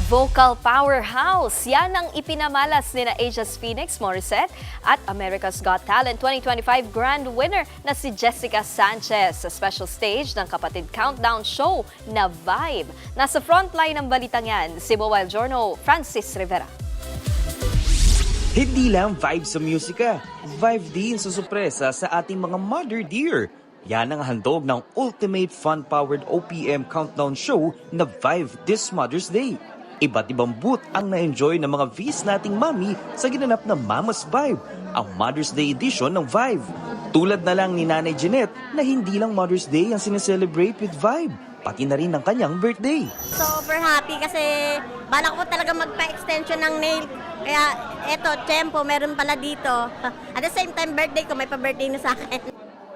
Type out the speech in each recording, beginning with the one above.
Vocal powerhouse, yan ang ipinamalas ni Asia's Phoenix Morissette at America's Got Talent 2025 grand winner na si Jessica Sanchez sa special stage ng kapatid countdown show na Vibe. Nasa frontline ng balitang yan, si Mobile Journal Francis Rivera. Hindi lang vibe sa musika, vibe din sa sorpresa sa ating mga mother dear. Yan ang handog ng ultimate fun-powered OPM countdown show na Vibe this Mother's Day. Iba't ibang booth ang na-enjoy ng mga V's nating mami sa ginanap na Mama's Vibe, ang Mother's Day edition ng Vibe. Tulad na lang ni Nanay Jeanette na hindi lang Mother's Day ang sineselebrate with Vibe, pati na rin ang kanyang birthday. Super happy kasi balak ko talaga magpa-extension ng nail. Kaya eto, tempo, meron pala dito. At the same time, birthday ko, may pa-birthday na sa akin.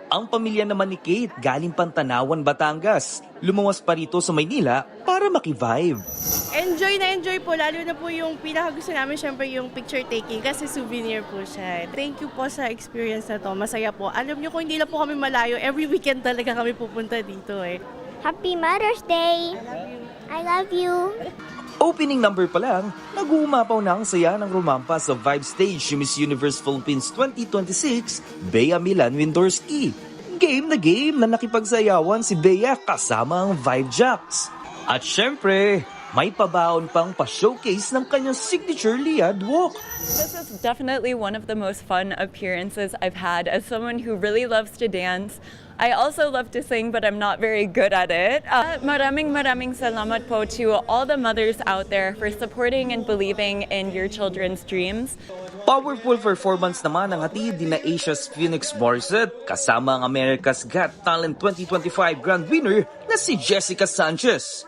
Ang pamilya naman ni Kate galing Pantanawan, Batangas. Lumawas pa rito sa Maynila para maki-vibe. Enjoy na enjoy po, lalo na po yung pinakagusto namin syempre yung picture taking kasi souvenir po siya. Thank you po sa experience na to, masaya po. Alam niyo kung hindi lang po kami malayo, every weekend talaga kami pupunta dito eh. Happy Mother's Day! I love you! Opening number pa lang, nag-uumapaw na ang saya ng rumampa sa Vibe Stage yung Miss Universe Philippines 2026, Bea Milan Windorski. Game na nakipagsayawan si Bea kasama ang Vibe Jacks. At syempre, may pabaon pang pa-showcase ng kanyang signature liad walk. This is definitely one of the most fun appearances I've had as someone who really loves to dance. I also love to sing, but I'm not very good at it. Maraming salamat po to all the mothers out there for supporting and believing in your children's dreams. Powerful performance naman ang hatid ni Asia's Phoenix Morissette kasama ang America's Got Talent 2025 grand winner na si Jessica Sanchez.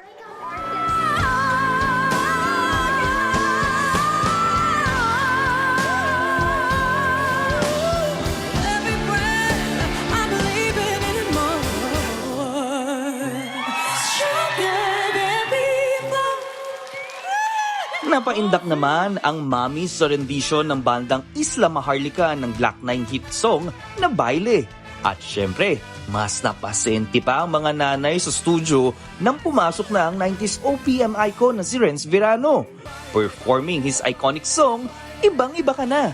Napaindak naman ang mami sa rendition ng bandang Isla Maharlika ng Glock 9 hit song na Baile. At syempre, mas napasenti pa ang mga nanay sa studio nang pumasok na ang 90s OPM icon na si Renz Virano. Performing his iconic song, Ibang-Iba Ka Na.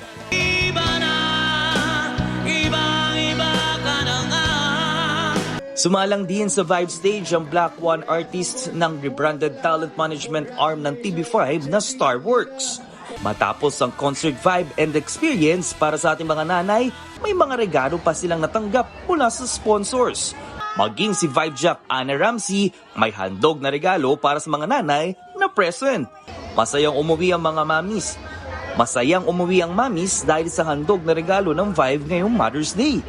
Sumalang din sa Vibe Stage ang Black One artist ng rebranded talent management arm ng TV5 na Starworks. Matapos ang concert vibe and experience para sa ating mga nanay, may mga regalo pa silang natanggap mula sa sponsors. Maging si Vibe Jack Ana Ramsey, may handog na regalo para sa mga nanay na present. Masayang umuwi ang mga mamis. Masayang umuwi ang mamis dahil sa handog na regalo ng Vibe ngayong Mother's Day.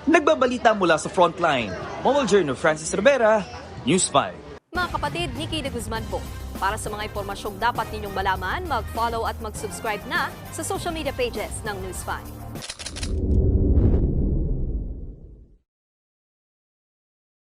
Nagbabalita mula sa Frontline, Mobile Journal Francis Rivera, News 5. Mga kapatid, Nikki de Guzman po. Para sa mga impormasyong dapat ninyong malaman, mag-follow at mag-subscribe na sa social media pages ng News 5.